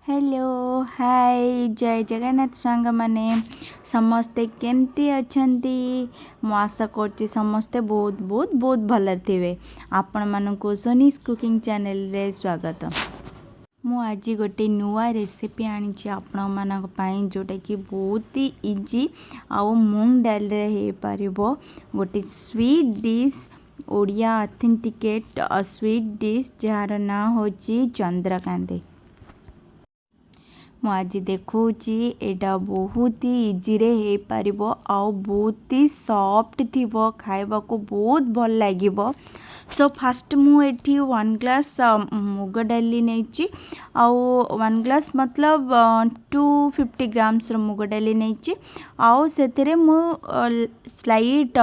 Hello hi जय जगन्नाथ सांग माने समस्ते केमती अछंती। मु आशा करछि समस्ते बहुत बहुत बहुत भल थिबे। आपण मानकु सोनीस कुकिंग चैनल रे स्वागत। मु आज गोटे नुआ रेसिपी आनी आपण मानक पई जोटा कि बहुत ही इजी आउ मूंग डाल रे हे परिबो। गोटे sweet dish Odia authenticate sweet dish jar ना होची चंद्रकांति। मु आज देखौची एटा बहुत ही इजी रे हे परिबो आउ बहुत ही सॉफ्ट थिबो, खाइबा को बहुत भल लागिबो। सो फास्ट मु एठी 1 ग्लास मुग डाली नेची आउ 1 ग्लास मतलब 250 ग्राम्स रो मुग डाली नेची आउ सेथिरे मु स्लाइट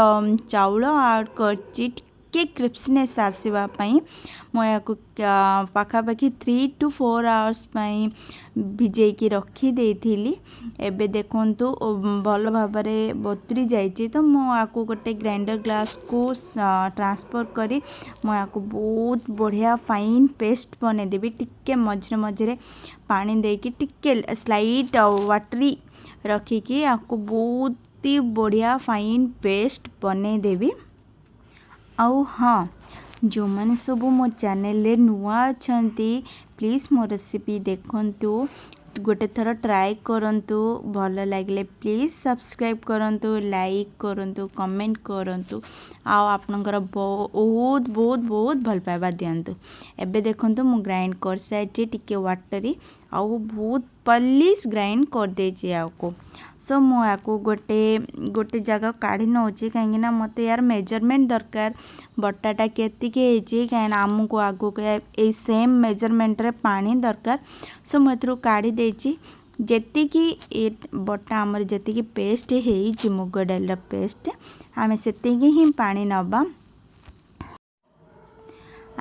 चाउल ऐड करची के क्रिस्पनेस आसीबा पई। मु याकु पाखापाखि 3 to 4 आवर्स पई भिजे की रखी देथिली। एबे देखंतु भल भाबरे बतरी जाइछि तो मु आकु गोटे ग्राइंडर ग्लास को ट्रांसफर करी मु आकु बहुत बढ़िया फाइन पेस्ट बने देबी। टिक्के मझरे मझरे पानी देकी टिक्के स्लाइट वाटरी रखी की आकु बहुत ही बढ़िया फाइन पेस्ट बने देबी। आउ हाँ, जो मैंने सब मो चैनल रे नुआ अछंती प्लीज मो रेसिपी देखंतु, गोटे थर ट्राई करंतु, भल लागले प्लीज सब्सक्राइब करंतु, लाइक करंतु, कमेंट करंतु आउ आपनकर बहुत बहुत बहुत भल पाइबा दियंतु। एबे देखंतु मु ग्राइंड कर साइछि टिके वाटरी आउ बहुत पलिश ग्राइंड कर देछि आको। सो मु आको गोटे गोटे जगह काढी नउछि काहेकि ना मते यार मेजरमेंट दरकार बट्टाटा केति के हेछि काहे ना हमकु आगो के ए सेम मेजरमेंट रे पानी दरकार। सो मु एथरो काढी देछि जेति की ए बट्टा हमर जेति की पेस्ट हेछि मुग डाल रा पेस्ट हमें सेति की ही पानी नबा।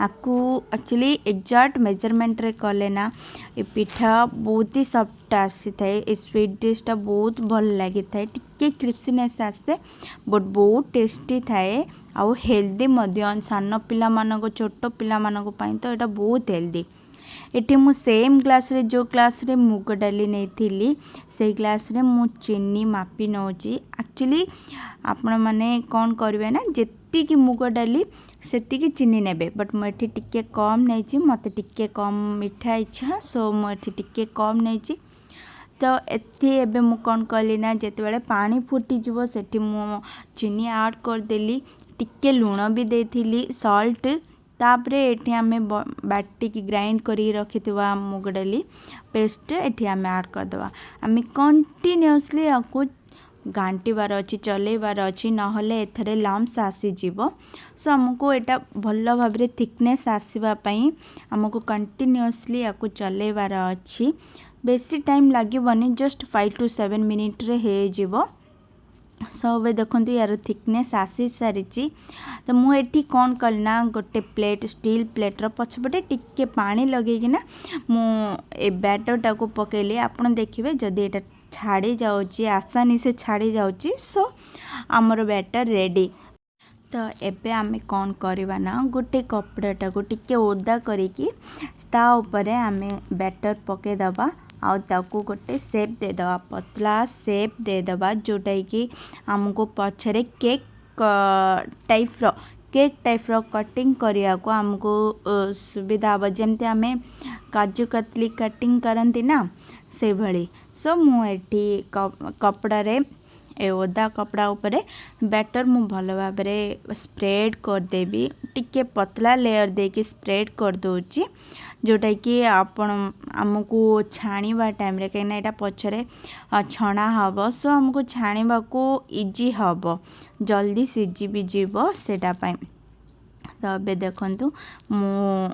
आपको एक्चुअली एग्जैक्ट मेजरमेंट रे कले ना ए पिठा बहुत ही सॉफ्ट आसी थाए। ए स्वीट डिश टा बहुत भल लागी थाए, टिके क्रिस्पीनेस आसे बट बहुत टेस्टी थाए आउ हेल्दी मध्य। सान पिला मानको छोटो पिला मानको पई तो एटा बहुत हेल्दी। एठी मु सेम ग्लास रे जो ग्लास रे मुग डाली नै थिली से ग्लास रे मु चीनी मापी नउची। एक्चुअली आपण माने कोन करबे ना जेति की मुग डाली सेति की चीनी नेबे बट मु एठी टिके कम नैची, मते टिके कम मिठा इच्छा सो मु एठी टिके कम नैची। तो एथि एबे मु कोन कली ना जेते बेले पानी फुटी जिवो सेठी मु चीनी ऐड कर देली, टिके लूण भी देथिली सॉल्ट। तापरे एठी हमें बाटी की ग्राइंड करी रखितवा मुग डाली पेस्ट एठी हमें ऐड कर दवा। हमें कंटिन्यूअसली आपको गांटीबार अच्छी चलेबार अच्छी नहले एथरे लम्स आसी जीवो। सो हमको एटा भल भाबरे थिकनेस आसीबा पई हमको कंटिन्यूअसली याको चलेबार अच्छी। बेसी टाइम लागिबनी, जस्ट 5 to 7 मिनिट रे हे जीवो। सब देखंतु यार थिकनेस आसी सारिची। तो मु एठी कोन करना गोटे प्लेट स्टील प्लेट रो पछपटे टिके पानी लगे कि ना मु ए बैटर टाको पकेली। आपण देखिबे जदी एटा छाड़ी जाउची आसानी से छाड़ी जाउची सो हमर बैटर रेडी। तो एबे आमे कोन करबा ना गोटे कपड़ा टाको टिके ओदा करिकी ता ऊपरे आमे बैटर पके दबा आउ ताको गोटे शेप दे दबा, पतला शेप दे दबा जोटा कि हमको पछरे केक टाइप रो कटिंग करिया को हमको सुविधा हो, जेमते हमें काजू कतली कटिंग करंती ना से भली। सो मु एठी कपड़ा रे ए ओदा कपड़ा ऊपर बैटर मु भल भाबरे स्प्रेड कर देबी, टिके पतला लेयर देके स्प्रेड कर दोची जोटा कि आपण हमको छाणीबा टाइम रे कहीं ना एटा पछरे छणा हबो। सो हमको छाणीबा को इजी हबो, जल्दी सिजी भी जीवो सेटा पई। तो बे देखंतु मु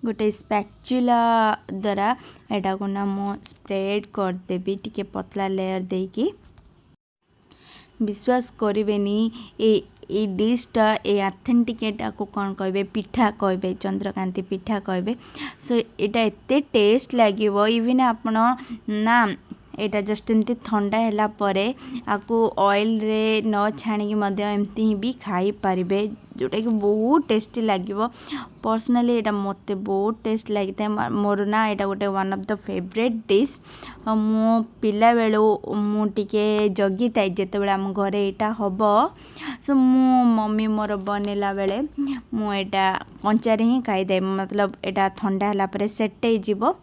गोटे स्पैचुला द्वारा एटा को ना मु स्प्रेड कर देबी टिके पतला लेयर देकी। विश्वास करेनि ए डिशटा ए ऑथेंटिकेट को कौन कहबे पिठा कहबे, चंद्रकांति पिठा कहबे। सो एटा एते टेस्ट लागिवो इवन आपण ना एटा जस्ट एमती ठंडा हैला परे आपको ऑयल रे न छाणी मध्य एमती ही भी खाई पारिबे जोटा कि बहुत टेस्टी लागिवो। पर्सनली एटा मते बहुत टेस्ट लगी मोर ना एटा गोटे one of the favourite dish. मो पिला बेलू मु टिके जगी थाए जेते बेले आम घरे एटा हबो सो मो मम्मी मोर बनेला बेले मु एटा कंचारे ही खाई दे मतलब एटा ठंडा हैला परे सेट हो जिवो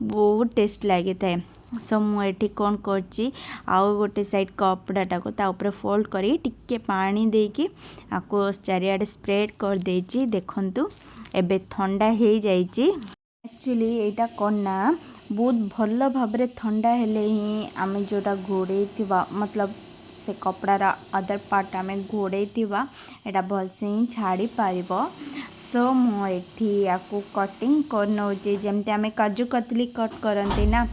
बहुत टेस्ट लगी थाए। सो मुझे कौन करची आउ गोटे साइड कपड़ाटा को ता ऊपर फोल्ड करी टिके पानी देकी आपको चारियाडे स्प्रेड कर देची। देखंतु एबे ठंडा हो जाइची। एक्चुअली एटा करना बहुत भल भाव ठंडा हेले ही आम जोटा घोड़े थिबा मतलब से कपड़ार अदर पार्ट आम घोड़े थिबा एटा भलसे ही छाड़ी पारिबो। सो मुझे आपको कटिंग कर नौची जेमती आम काजू कतली कट करती ना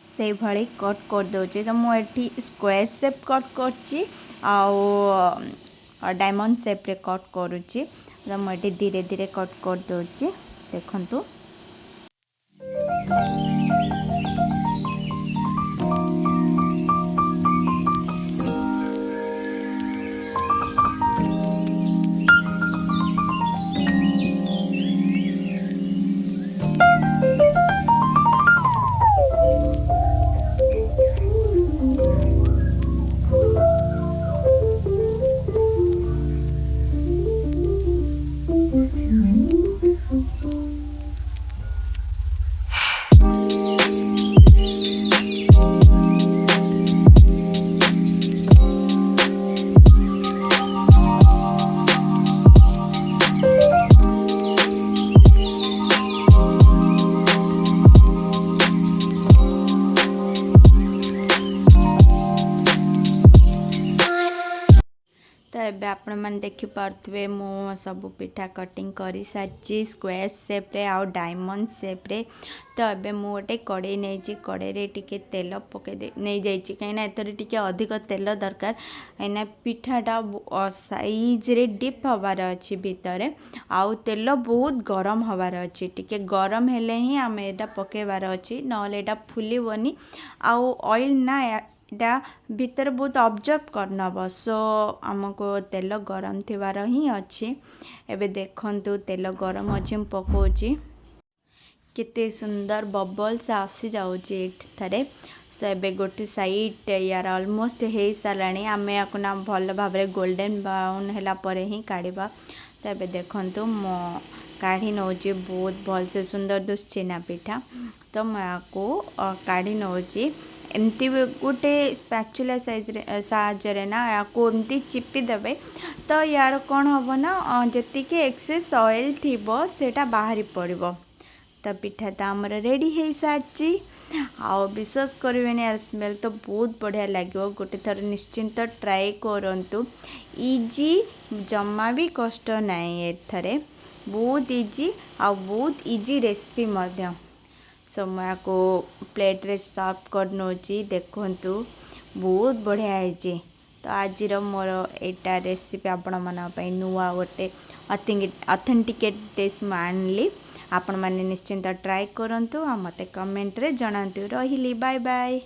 से भली कट कर दोचे। तो मुझे स्क्वायर शेप कट करची डायमंड शेप रे कट करुची। तो मुझे धीरे धीरे कट कर दोची देखंतु। तो एबे आपण मैंने देखिपे मु सब पिठा कटिंग कर सारी स्क्वायर शेप रे आउ डायमंड शेप रे। तो एबे मु गोटे कड़े नहीं कड़े रे टिके तेल पके नहीं जाइए कहीं एथर टिके अधिक तेल दरकार कहीं पिठाटा साइज रे डीप हबार अच्छी भितर आउ तेल बहुत गरम हबार अच्छी टिके गरम हेले ही आम एटा पकेबार अच्छी नले एटा फुलबनी आउ ऑयल ना एटा भीतर बहुत ऑब्जर्व करनब। सो आमको तेल गरम थिबार ही अच्छी। एबे देखंतु तेल गरम अच्छी पकोची केते सुंदर बबल्स आसी जाउची एठारे। सो एबे गोटे साइड यार ऑलमोस्ट हे साराणी आम या ना भल भाव गोल्डन ब्राउन हैला परे ही काढ़ा। तो एबे देखंतु मो काढ़ी नौची बहुत भल से सुंदर दुसची ना पिठा। तो मैं काढ़ी नौची एमती गोटे स्पैचुला साइज साहाଯ୍ୟରେ ना याको एमती चिपी देबे तो यार कौन हम ना जी एक्सेस ऑयल थीबो सेटा बाहरी पड़ो। तो पिठा तो आमर रेडी हो सारी आउ विश्वास करें यार स्मेल तो बहुत बढ़िया लगे। गोटे थर निश्चिंत ट्राए करंतु इजी जमा भी कष्ट नाई एथरे बहुत इजी आउ बहुत इजी रेसिपी मध्य। सो मैं को प्लेट रे सर्व कर नौची देखंतु बहुत बढ़िया है। तो आज मोर एटा रेसिपी आपण मन पई नुआ गोटे ऑथेंटिकेट डिश आनली आपण माने निश्चिंत ट्राए करंतु आ मते कमेंट रे जणांतु। रहिली बाय बाय।